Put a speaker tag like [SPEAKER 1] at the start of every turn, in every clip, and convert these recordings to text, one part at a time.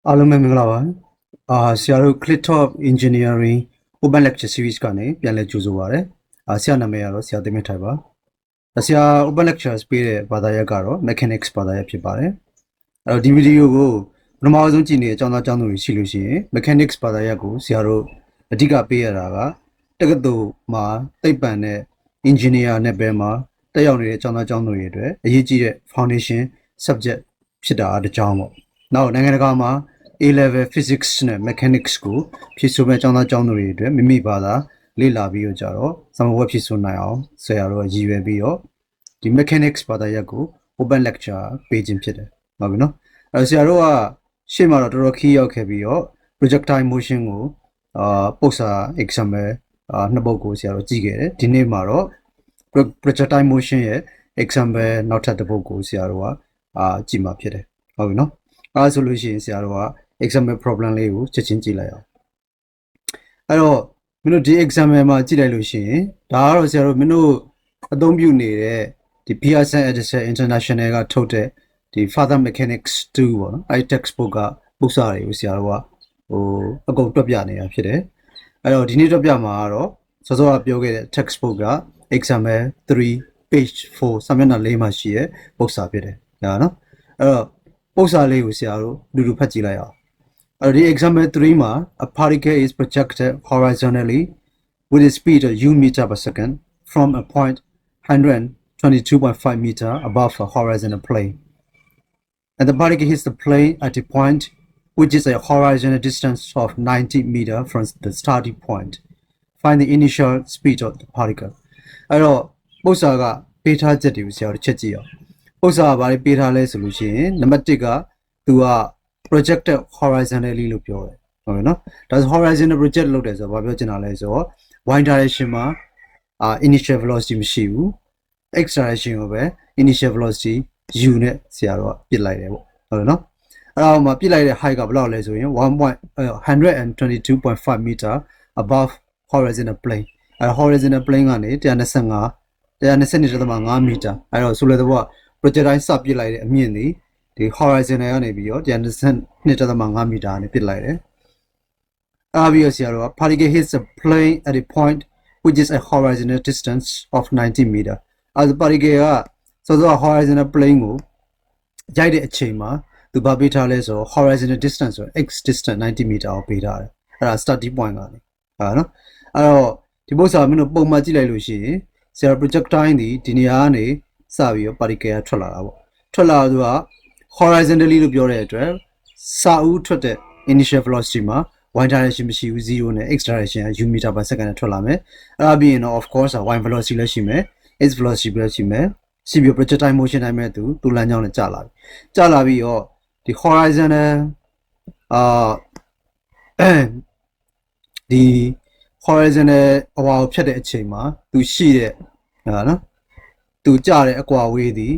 [SPEAKER 1] အားလုံးပဲမင်္ဂလာပါဆရာတို့ Clitop Engineering Open Lecture Series ကနေပြန်လည်ကြိုဆိုပါရစေဆရာနာမည်ကတော့ဆရာသိမ့်ထိုင်ပါဆရာ Open Lectures ပေးတဲ့ဘာသာရပ်ကတော့ Mechanics ဘာသာရပ်ဖြစ်ပါတယ်အဲ့တော့ဒီဗီဒီယိုကိုပထမဆုံးကြည့်နေတဲ့အကြောင်းသားကျောင်းသူတွေရှိလို့ရှိရင် Mechanics ဘာသာရပ်ကိုဆရာတို့အဓိကပေးရတာကတက္ကသိုလ်မှာသိပ္ပံနဲ့ Engineer နဲ့ဘဲမှာတက်ရောက်နေတဲ့ကျောင်းသားကျောင်းသူတွေအတွက်အရေးကြီးတဲ့ Foundation Subject ဖြစ်တာတစ်ကြောင်းပေါ့နောက်နိုင်ငံတကာမှာ A Level Physics နဲ့ Mechanics ကိုဖြည့်ဆို့မဲ့ကျောင်းသားကျောင်းသူတွေအတွက်မိမိဘာသာလေ့လာပြီးတော့ကြတော့စမဝက်ဖြည့်ဆို့နိုင်အောင်ဆရာတို့ရည်ရွယ်ပြီးတော့ဒီ Mechanics ဘာသာရပ်ကို Open Lecture ပေးခြင်းဖြစ်တယ်ဟုတ်ပြီနော်ဆရာတို့ကရှေ့မှာတော့တော်တော်ခီးရောက်ခဲ့ပြီးတော့ Projectile Motion ကိုပုတ်စာ example နှစ်ပုဒ်ကိုဆရာတို့ကြည့်ခဲ့တယ်ဒီနေ့မှာတော့ Projectile Motion ရဲ့ example နောက်ထပ်တစ်ပုဒ်ကိုဆရာတို့ကကြည့်မှာဖြစ်တယ်ဟုတ်ပြီနော်အဲဆိုလို့ရှိရင်ဆရာတို့က example problem လေးကိုချက်ချင်းကြည့်လိုက်အောင်အဲ့တော့မင်းတို့ဒီ example မှာကြည့်လိုက်လို့ရှိရင်ဒါကတော့ဆရာတို့မင်းတို့အသုံးပြုနေတဲ့ဒီ Pearson Edexcel International ကထုတ်တဲ့ဒီ Further Mechanics 2ပေါ့နော်အဲ့ textbook ကပုစာတွေကိုဆရာတို့ကအကုန်တွက်ပြနေတာဖြစ်တယ်အဲ့တော့ဒီနေ့တွက်ပြမှာကတော့စောစောကပြောခဲ့တဲ့ textbook က example 3 page 4စာမျက်နှာ4မှာရှိတဲ့ပုစာဖြစ်တယ်ဒါနော်အဲ့တော့ပုစာလေးကိုဆရာတို့လူလူဖတ်ကြည့်လိုက်အောင်အဲ့ဒီ example 3မှာ a particle is projected horizontally with a speed of u meter per second from a point 122.5 meter above a horizontal plane and the particle hits the plane at a point which is a horizontal distance of 90 meter from the starting point find the initial speed of the particle အဲ့တော့ပုစာကပေးထားချက်တွေကိုဆရာတို့ချက်ကြည့်အောင်ပုစာကဘာတွေပေးထားလဲဆိုလို့ရှိရင်နံပါတ်1ကသူက projected horizontally လို့ပြောတယ်ဟုတ်ပြီနော်ဒါဆို horizontal project လုပ်တယ်ဆိုတော့ဘာပြောချင်တာလဲဆိုတော့ y direction မှာinitial velocity မရှိဘူး x direction ကိုပဲ initial velocity u နဲ့ဆရာတို့ကပြစ်လိုက်တယ်ပေါ့ဟုတ်တယ်နော်အဲ့တော့မှပြစ်လိုက်တဲ့ height ကဘယ်လောက်လဲဆိုရင်122.5 meter above horizontal plane အဲ့ horizontal plane ကနေ125.5 meter အဲ့တော့ဆိုလိုတဲ့ဘောက projectile စပစ်လိုက်တဲ့အမြင့်ဒီ horizontal ကနေပြီးတော့122.5 meter နဲ့ပစ်လိုက်တယ်အဲ့ပြီးတော့ဆရာတို့က particle hits the plane at a point which is a horizontal distance of 90 meter အဲ့ဒါ particle ကဆိုတော့ horizontal plane ကိုရိုက်တဲ့အချိန်မှာသူဘာပေးထားလဲဆိုတော့ horizontal distance ဆို x distance 90 meter ကိုပေးထားတယ်အဲ့ဒါ starting point ကနေဟာနော်အဲ့တော့ဒီပုဒ်စာမင်းတို့ပုံမှန်ကြည့်လိုက်လို့ရှိရင်ဆရာ projectile ဒီနေရာကနေစပြီးတော့ particle ထွက်လာတာပေါ့ထွက်လာသူက horizontally လို့ပြောတဲ့အတွက်စာဦးထွက်တဲ့ initial velocity မှာ y direction မရှိဘူး0နဲ့ x direction က u meter per second နဲ့ထွက်လာမယ်အဲ့ဒါပြီးရင်တော့ of course y velocity လည်းရှိမယ် x velocity လည်းရှိမယ်ရှိပြီး projectile motion တိုင်းမဲ့သူလမ်းကြောင်းနဲ့ကျလာပြီးတော့ဒီ horizontal ဒီ horizontal အဝါကိုဖြတ်တဲ့အချိန်မှာသူရှိတဲ့နော်သူကျတဲ့အကွာဝေးသည်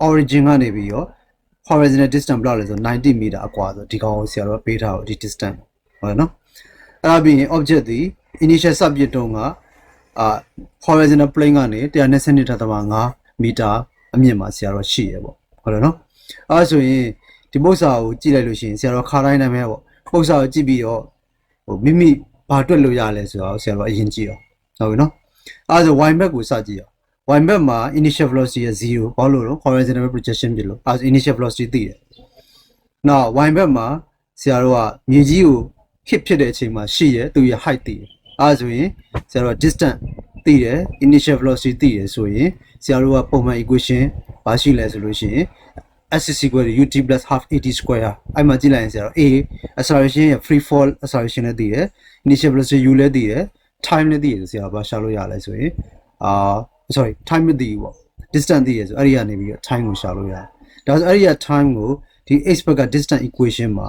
[SPEAKER 1] origin ကနေပြီးတော့ horizontal distance ဘယ်လောက်လဲဆို90 meter အကွာဆိုဒီကောင်ကိုဆရာတို့ပေးထားတော့ဒီ distance ဟုတ်နော်အဲ့ဒါပြီးရင် object သည် initial subject တုန်းကhorizontal plane ကနေ120.5 meter အမြင့်မှာဆရာတို့ရှိရပေါ့ဟုတ်တယ်နော်အဲ့ဆိုရင်ဒီပုဒ်စာကိုကြည့်လိုက်လို့ရှိရင်ဆရာတို့ခါတိုင်းနာမည်ပေါ့ပုဒ်စာကိုကြည့်ပြီးတော့မိမိဘာတွက်လို့ရလဲဆိုတော့ဆရာတို့အရင်ကြည့်အောင်ဟုတ်ပြီနော်အဲ့ဆို y map ကိုစကြည့်အောင်y map မှာ initial velocity က0ဘာလို့လဲ horizontal projection ဖြစ်လို့အဲ့ initial velocity သိတယ်နောက် y map မှာဆရာတို့ကမြေကြီးကို hit ဖြစ်တဲ့အချိန်မှာရှိရသူရဲ့ height သိတယ်အဲ့ဆိုရင်ဆရာတို့က distance သိတယ် initial velocity သိတယ်ဆိုရင်ဆရာတို့ကပုံမှန် equation ဘာရှိလဲဆိုလို့ရှိရင် s is equal to ut plus half at square အဲ့မှာကြည့်လိုက်ရင်ဆရာတို့ a acceleration ရဲ့ free fall acceleration လည်းသိတယ် initial velocity u လည်းသိတယ် time လည်းသိတယ်ဆရာဘာရှာလို့ရလဲဆိုရင်sorry time မသိဘူးပေါ့ distance သိရဆိုအဲ့ဒီကနေပြီးတော့ time ကိုရှာလို့ရတယ်ဒါဆိုအဲ့ဒီက time ကိုဒီ h ဘက်က distance equation မှာ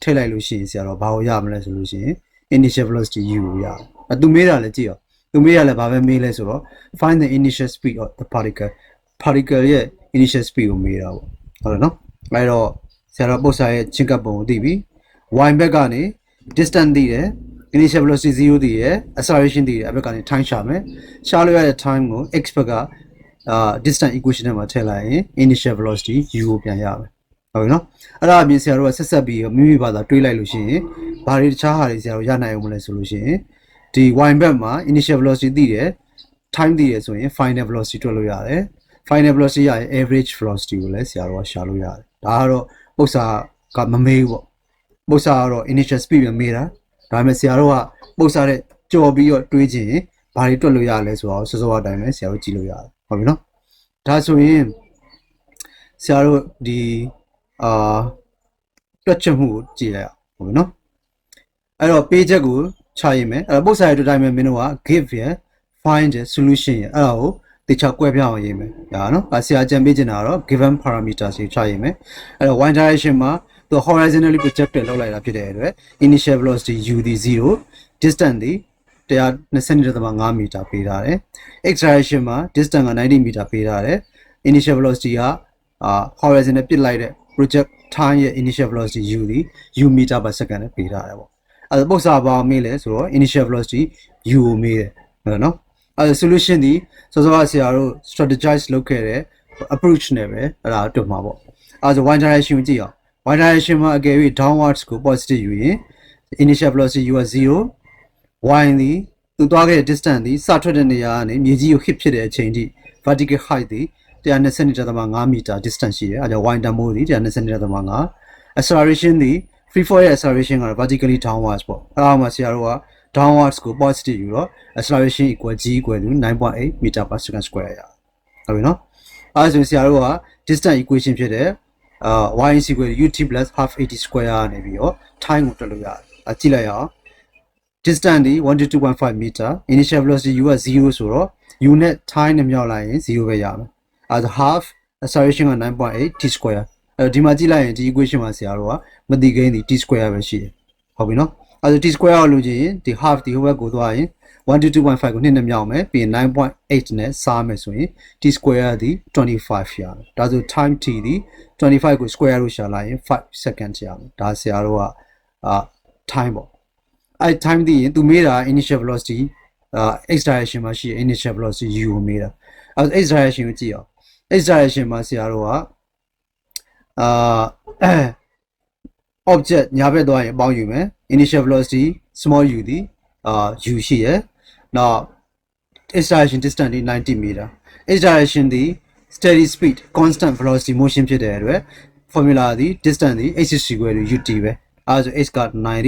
[SPEAKER 1] ထည့်လိုက်လို့ရှိရင်ဆရာတော့ဘာကိုရမလဲဆိုလို့ရှိရင် initial velocity u ကိုရတယ်သူမေးတာလည်းကြည့်အောင်သူမေးရလဲဘာပဲမေးလဲဆိုတော့ find the initial speed of the particle ရဲ့ initial speed ကိုမေးတာပေါ့ဟုတ်တယ်နော်အဲ့တော့ဆရာတော့ပုတ်စာရဲ့ချင်းကပ်ပုံကိုသိပြီ y ဘက်ကနေ distance သိတယ် initial velocity 0သိတယ် acceleration သိတယ်အဘက်ကနေ time ရှာမယ်ရှာလို့ရတဲ့ time ကို x ဘက်ကdistance equation ထဲမှာထည့်လိုက်ရင် initial velocity u ကိုပြန်ရမယ် ဟုတ်ပြီနော်အဲ့ဒါအပြင်ဆရာတို့ကဆက်ဆက်ပြီးမိမိဘာသာတွေးလိုက်လို့ရှိရင်ဘာတွေတခြားဟာတွေဆရာတို့ရနိုင်အောင်မလဲဆိုလို့ရှိရင်ဒီ y back မှာ initial velocity သိတယ် time သိတယ်ဆိုရင် final velocity တွက်လို့ရတယ် final velocity ရရင် average velocity ကိုလည်းဆရာတို့ကရှာလို့ရတယ်ဒါကတော့ပု္ပ္ပစာကမမေးဘူးပေါ့ပု္ပ္ပစာကတော့ initial speed ပဲမေးတာဒါပေမဲ့ဆရာတို့ကပု္ပ္ပစာတဲ့ကြော်ပြီးတော့တွေးချင်ဘာတွေတွက်လို့ရလဲဆိုတော့စောစောအတိုင်းပဲဆရာတို့ကြည့်လို့ရတယ်ဟုတ်ပြီနော်ဒါဆိုရင်ဆရာတို့ဒီတွက်ချက်မှုကိုကြည့်လိုက်အောင်ဟုတ်ပြီနော်အဲ့တော့ page ချက်ကိုချရင်မယ်အဲ့တော့ပု္ပ္ပစာရဲ့တိုင်းပဲမင်းတို့က give ရ find ရ solution ရအဲ့ဒါကိုတေချာကွဲပြားအောင်ရေးမယ်ဒါနော်ဆရာကြံပေးချင်တာတော့ given parameters ကိုချရင်မယ်အဲ့တော့ y direction မှာသူ horizontally projected လောက်လိုက်တာဖြစ်တဲ့အတွက် initial velocity u ဒီ0 distance ဒီ120.5 မီတာပေးထားတယ် x direction မှာ distance က90 မီတာပေးထားတယ် initial velocity ကhorizontal ပစ်လိုက်တဲ့ projectile ရဲ့ initial velocity u ဒီ u မီတာ per second နဲ့ပေးထားတယ်ပေါ့အဲ့ဒါပု္ပ္ပစာဘာမေးလဲဆိုတော့ initial velocity u ကိုမေးတယ်ဟုတ်နော်အဲ့ဒါ solution ဒီစောစောကဆရာတို့ strategize လုပ်ခဲ့တဲ့ approach နဲ့ပဲအဲ့ဒါတွေ့မှာပေါ့အဲ့ဒါ y direction ကိုကြည့်အောင် y direction မှာအကယ်၍ downwards ကို positive ယူရင် initial velocity u က0 y ဒီသူသွားခဲ့တဲ့ distance ဒီစထွက်တဲ့နေရာကနေမြေကြီးကို hit ဖြစ်တဲ့အချိန်ထိ vertical height ဒီ120.5 မီတာ distance ရှိတယ်အဲဒါကြောင့် y တန်ဖိုးဒီ120.5 acceleration ဒီ free fall ရဲ့ acceleration ကတော့ vertically downwards ပေါ့အဲ့ဒါမှဆရာတို့က downwards ကို positive ယူတော့ acceleration equal g equal to 9.8 meter per second square ရဟုတ်ပြီနော်အဲဒါဆိုဆရာတို့က distance equation ဖြစ်တဲ့y is equal to ut plus half 80 square ကနေပြီးတော့ time ကိုတွက်လို့ရတယ်ကြည့်လိုက်အောင် distance ဒီ 1 to 2.5 meter initial velocity u က0ဆိုတော့ u နဲ့ time နဲ့မြောက်လိုက်ရင်0ပဲရမယ်အဲဒါ half acceleration က 9.8 t square အဲဒီမှာကြည့်လိုက်ရင်ဒီ equation မှာဆရာတို့ကမသိကိန်းဒီ t square ပဲရှိတယ်ဟုတ်ပြီနော်အဲဒါ t square ကိုလို့ကြည့်ရင်ဒီ half ဒီဟိုဘက်ကိုသွားရင်1 to 2.5 ကို2နဲ့မြောက်မယ်ပြီးရင် 9.8 နဲ့စားမယ်ဆိုရင် t square ဒီ 25 ရမယ်ဒါဆို time t ဒီ 25 ကို square လို့ရှာလိုက်ရင်5 second ရမယ်ဒါဆရာတို့ကtime ပေါ့အဲ time ဒီရင်သူမေးတာ initial velocity x direction မှာရှိတဲ့ initial velocity u ကိုမေးတာအဲ x direction ကိုကြည့်အောင် x direction မှာဆရာတို့ကobject ညာဘက်သွားရင်အပေါင်းယူမယ် initial velocity small u ဒီu ရှိရယ်နောက် x direction distance ဒီ90 meter x direction ဒီ steady speed constant velocity motion ဖြစ်တဲ့အတွက် formula ဒီ distance ဒီ x is equal to ut ပဲအဲဒါဆို x က90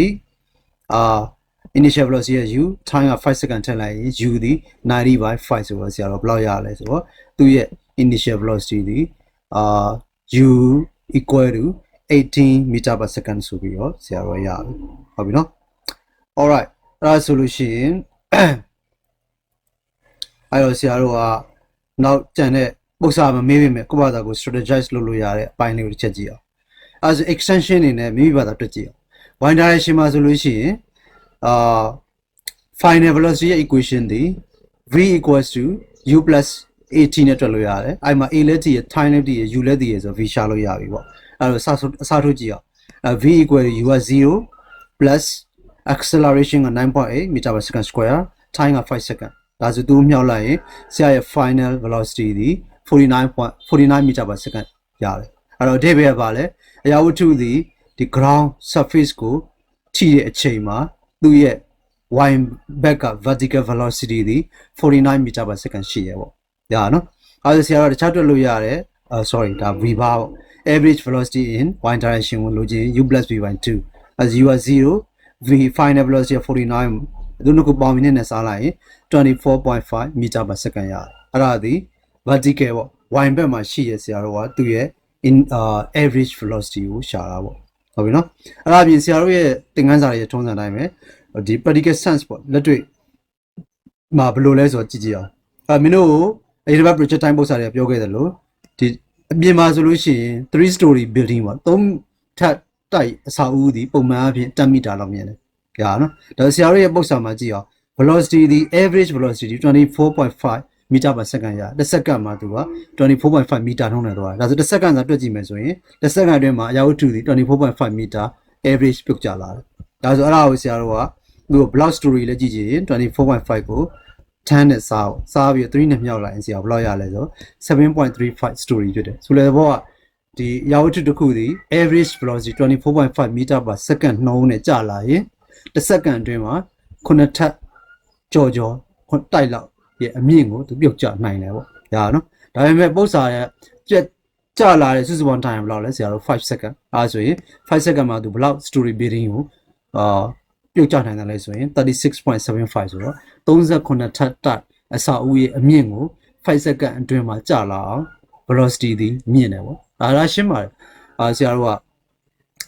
[SPEAKER 1] initial velocity က u time က5 second ထည့်လိုက်ရင် u ဒီ90 by 5ဆိုတော့ဆရာတို့ဘယ်လောက်ရလဲဆိုတော့သူရဲ့ initial velocity ဒီu equal to 18 meter per second ဆိုပြီးတော့ဆရာတို့ရပြီဟုတ်ပြီနော် alright အဲ့ဒါဆိုလို့ရှိရင်အဲ့တော့ဆရာတို့ကနောက်ကျန်တဲ့ပု္ပ္ပစာမမေးပေမဲ့ကိုယ့်ဘာသာကို strategize လုပ်လို့ရတဲ့အပိုင်းလေးကိုတစ်ချက်ကြည့်အောင်အဲ့ဒါ extension အနေနဲ့မိမိဘာသာတွက်ကြည့်အောင် y direction မှာဆိုလို့ရှိရင်final velocity ရဲ့ equation ဒီ v equals to u plus 18နဲ့တွက်လို့ရတယ်အဲ့မှာ a လည်းတည်ရ time လည်းတည်ရ u လည်းတည်ရဆို v ရှာလို့ရပြီပေါ့အဲ့တော့အစားထိုးကြည့်အောင်v equal to u က0 plus acceleration က 9.8 meter per second square time က5 second ဒါဆိုသူမြောက်လိုက်ရင်ဆရာရဲ့ final velocity ဒီ49 meter per second ရတယ်အဲ့တော့အဓိပ္ပာယ်ကဘာလဲအရာဝတ္ထုဒီဒီ ground surface ကိုထိတဲ့အချိန်မှာသူ့ရဲ့ y back က vertical velocity ဒီ49 meter per second ရှိရပေါ့ရနော်အဲ့ဒါဆရာတို့တခြားတွက်လို့ရတယ်sorry ဒါ v bar ပေါ့ average velocity in y direction ကိုလိုချင် u plus v by 2 as u က0 v final velocity 49သူတို့ကိုပေါင်းပြီးနဲ့စားလိုက်ရင်24.5 meter per second ရတယ်အဲ့ဒါဒီ vertical ပေါ့ y ဘက်မှာရှိရဆရာတို့ကသူ့ရဲ့ average velocity ကိုရှာတာပေါ့ဟုတ်ပြီနော်အဲ့ဒါအပြင်ဆရာတို့ရဲ့သင်ခန်းစာရဲ့ထုံးစံတိုင်းပဲဒီ practical sense ပေါ့လက်တွေ့မှာဘယ်လိုလဲဆိုတော့ကြည့်ကြည့်အောင်မင်းတို့အဲ့ဒီဘက် project time ပု္ပ္ပစာတွေပြောခဲ့တယ်လို့ဒီအပြင်မှာဆိုလို့ရှိရင်3 story building ပေါ့3ထပ်တိုက်အဆောက်အဦဒီပုံမှန်အဖြစ်10 meter လောက်မြင်တယ်ကြာနော်ဒါဆရာတို့ရဲ့ပု္ပ္ပစာမှာကြည့်အောင် velocity ဒီ average velocity 24.5 meter per second ရတစ်စက္ကန့်မှာသူက24.5 meter ထုံးတယ်တော့ဒါဆိုတစ်စက္ကန့်သာတွက်ကြည့်မယ်ဆိုရင်တစ်စက္ကန့်အတွင်းမှာအရာဝတ္ထုဒီ24.5 meter average ပြုတ်ကျလာတယ်ဒါဆိုအဲ့ဒါကိုဆရာတို့ကသူ့ block story လည်းကြည့်ကြည့်ရင်24.5ကို10နဲ့စားပြီး3နဲ့မြောက်လိုက်ရင်ဆရာဘယ်လောက်ရလဲဆို7.35 story ဖြစ်တယ်ဆိုလေဘောက ဒီရာဝတ္ထုတစ်ခုဒီ average velocity 24.5 meter per second နှုန်းနဲ့ကြာလာရင်တစ်စက္ကန့်အတွင်းမှာ9ထပ်ကြော်တိုက်လောက်ရဲ့အမြင့်ကိုသူပြုတ်ကျနိုင်တယ်ပေါ့ဒါနော်ဒါပေမဲ့ပု္ပ္ပာရဲ့ကြာလာတဲ့စုစုပေါင်း time ဘယ်လောက်လဲဆရာတို့5 second အဲဆိုရင်5 second မှာသူဘယ်လောက် story building ကိုပြုတ်ကျနိုင်တယ်လဲဆိုရင်36.75ဆိုတော့39ထပ်တိုက်အစာအုပ်ရဲ့အမြင့်ကို5 second အတွင်းမှာကြာလာအောင် velocity ဒီမြင့်တယ်ပေါ့ဒါရှင်းပါတယ်ဆရာတို့က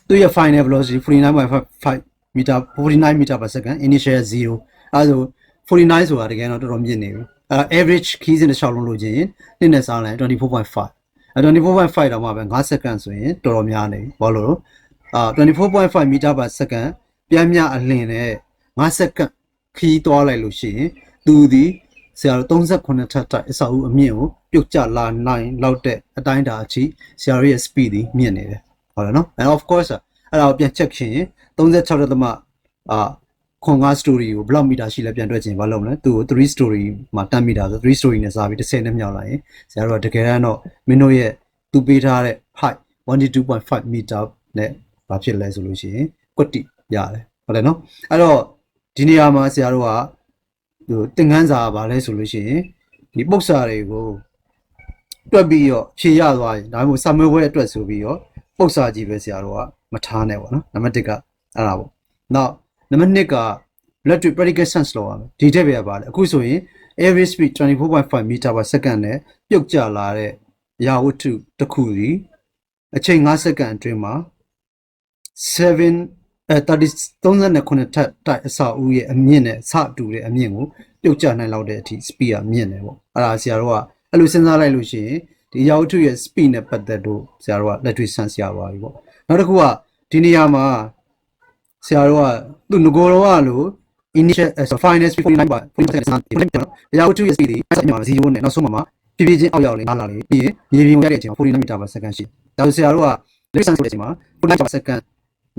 [SPEAKER 1] သူ့ရဲ့ final velocity 49.5 meter 49 meter per second initial 0အဲဆို49ဆိုတာတကယ်တော့တော်တော်မြင့်နေပြီaverage keys နဲ့ရှောက်လုံးလို့ချင်းနှစ်နဲ့စားလိုက်24.5 24.5တော့မှပဲ5 second ဆိုရင်တော်တော်များနေပြီဘာလို့24.5 meter per second ပြန်မြအလင်းနဲ့5 second ခီးသွားလိုက်လို့ရှိရင်သူဒီဆရာတို့39ထပ်တိုက်အစာအုပ်အမြင့်ကိုပြုတ်ကျလာနိုင်လောက်တဲ့အတိုင်းအတာအထိဆရာတို့ရဲ့ speed ဒီမြင့်နေတယ်ဟုတ်တယ်နော် and of course အဲ့ဒါကိုပြန်ချက်ခင်36.5 5 story ကိုဘယ်လောက်မီတာရှိလဲပြန်တွက်ချင်ဘာလုပ်မလဲသူကို3 story မှာ10မီတာဆို3 story နဲ့စားပြီး10နဲ့မြောက်လာရင်ဆရာတို့ကတကယ်တော့မင်းတို့ရဲ့သူပေးထားတဲ့ height 1.5 meter နဲ့ဘာဖြစ်လဲဆိုလို့ရှိရင်ကွက်တိရတယ်ဟုတ်တယ်နော်အဲ့တော့ဒီနေရာမှာဆရာတို့ကသင်ခန်းစာကဘာလဲဆိုလို့ရှိရင်ဒီပု္ပ္ပာတွေကိုတွက်ပြီးတော့ဖြေရသွားရင်ဒါမှမဟုတ်စာမေးပွဲအတွက်ဆိုပြီးတော့ပု္ပ္ပာကြီးပဲဆရာတို့ကမထားနဲ့ပေါ့နော်နံပါတ်1ကအဲ့ဒါပေါ့နောက်နံပါတ်2က electric practical sense လောက်ရမယ်ဒီထက်ပဲပါလေအခုဆိုရင် average speed 24.5 meter per second နဲ့ပြုတ်ကျလာတဲ့ရာဝတ္ထုတစ်ခုစီအချိန်5 second အတွင်းမှာ39ထပ်တိုက်အစာအုပ်ရဲ့အမြင့်နဲ့စတူတဲ့အမြင့်ကိုပြုတ်ကျနိုင်လောက်တဲ့အထိ speed ကမြင့်တယ်ပေါ့အဲ့ဒါဆရာတို့ကအဲ့လိုစဉ်းစားလိုက်လို့ရှိရင်ဒီရာဝတ္ထုရဲ့ speed နဲ့ပတ်သက်လို့ဆရာတို့က electric sense ရပါပြီပေါ့နောက်တစ်ခုကဒီနေရာမှာဆရာတို့ကသူငကိုတော့လို့ initial final speed 49 ပါ49ရာဝတ္ထုရဲ့ speed ဒီအဲ့မှာ0နဲ့နောက်ဆုံးမှာဖြည်းဖြည်းချင်းအောက်ရောက်လေလာလေပြီးရင်မြေပြင်ကိုရတဲ့အချိန်မှာ49 meter per second ရှိဒါဆိုဆရာတို့က electric sense ဆိုတဲ့အချိန်မှာ49 per second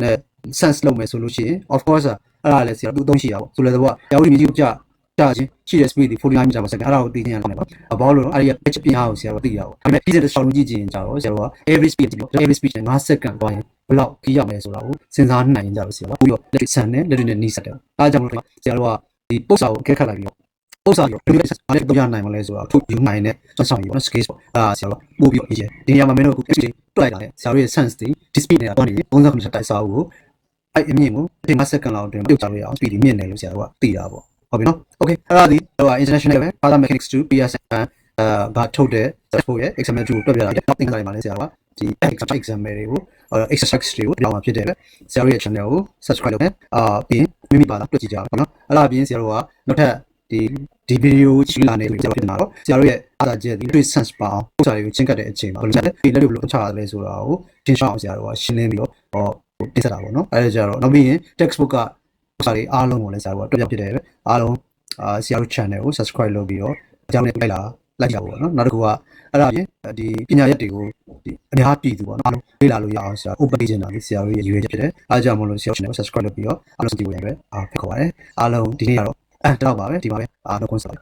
[SPEAKER 1] နဲ့ sense လုပ်မယ်ဆိုလို့ရှိရင် of course အဲ့ဒါလည်းဆရာတို့အသုံးရှိတာပေါ့ဆိုလည်းတော့ရာဝတ္ထုမြေကြီးကိုကြာချင်းရှိတဲ့ speed ဒီ49 meter per second အဲ့ဒါကိုသိချင်ရအောင်လေပေါ့ဘောလို့အဲ့ဒီ pitch ပြင်အားကိုဆရာတို့သိရအောင်ဒါပေမဲ့ physics တစ်ချောင်းလုံးကြည့်ချင်ကြတော့ဆရာတို့က average speed ကြည့်လို့ average speed နဲ့5 second သွားရင်ဘယ်လောက်ခီးရမယ်ဆိုတာကိုစဉ်းစားနိုင်ကြလို့ဆရာတို့ပြီးတော့ electric sense နဲ့ electric နဲ့နှီးစက်တယ်အားကြောင့်လို့ဆရာတို့ကဒီပု္ပ္ပာကိုအကဲခတ်လိုက်ပြီးတော့ပု္ပ္ပာကို electric sense အားလည်းတော့ရနိုင်မလဲဆိုတာထုတ်ယူနိုင်တဲ့စွမ်းဆောင်ရည်ပေါ့နော် scale ပေါ့ဆရာတို့ပို့ပြီးတော့ရေးဒီနေရာမှာမင်းတို့အခု pitch တွက်လိုက်တာလေဆရာတို့ရဲ့ sense ဒီ speed နဲ့သွားနေ39ထပ်တိုက်စားကိုအဲ့အမြင့်ကို5 second လောက်အတွင်းပြုတ်ချလို့ရအောင် speed မြင့်တယ်လို့ဆရာတို့ကသိတာပေါ့ဟုတ်ပြီနော် okay အဲ့ဒါဒီဟို international ပဲ Further Mechanics 2 Pearson ဘာထုတ်တဲ့ support ရဲ့ exam 2ကိုတွက်ပြတာနောက်သင်ခန်းစာတွေမှာလည်းဆရာကဒီ exam တွေကို exercise တွေကိုပြောင်းမှာဖြစ်တယ်ဆရာတို့ရဲ့ channel ကို subscribe လုပ်မယ်ပြီးရင်မိမိပါတာတွက်ကြည့်ကြပါပေါ့နော်အဲ့ဒါအပြင်ဆရာတို့ကနောက်ထပ်ဒီ video ကြည့်လာနေပြီဆရာတို့ပြင်လာတော့ဆရာတို့ရဲ့အားသာချက်ဒီ trace sense ပါအောင်ပုံစံတွေကိုချင်းကတ်တဲ့အချိန်မှာဘယ်လိုလဲဒီလက်တွေဘယ်လိုချရလဲဆိုတာကိုသင်ရှင်းအောင်ဆရာတို့ကရှင်းလင်းပြီးတော့တင်ဆက်တာပေါ့နော်အဲ့ဒါကြတော့နောက်ပြီးရင် textbook ကစာတွေအားလုံးကိုလည်းဆရာတို့ကတွက်ပြဖြစ်တယ်ပဲအားလုံးဆရာတို့ channel ကို subscribe လုပ်ပြီးတော့အကြောင်းနဲ့လိုက်ကြပါပေါ့နော်နောက်တစ်ခုကအဲ့ဒါပြင်ဒီပညာရပ်တွေကိုဒီအများပြည်သူပေါ့နော်အားလုံးလေ့လာလို့ရအောင်ဆရာ open ပေးနေတာလေဆရာတို့ရဲ့ရွေးချက်ဖြစ်တယ်အားကြောင့်မလို့ဆရာ channel ကို subscribe လုပ်ပြီးတော့အားလုံးကြည့်ဖို့ရပဲဖိတ်ခေါ်ပါတယ်အားလုံးဒီနေ့ကတော့တော့ပါပဲဒီပါပဲနောက်ကွန်းဆက်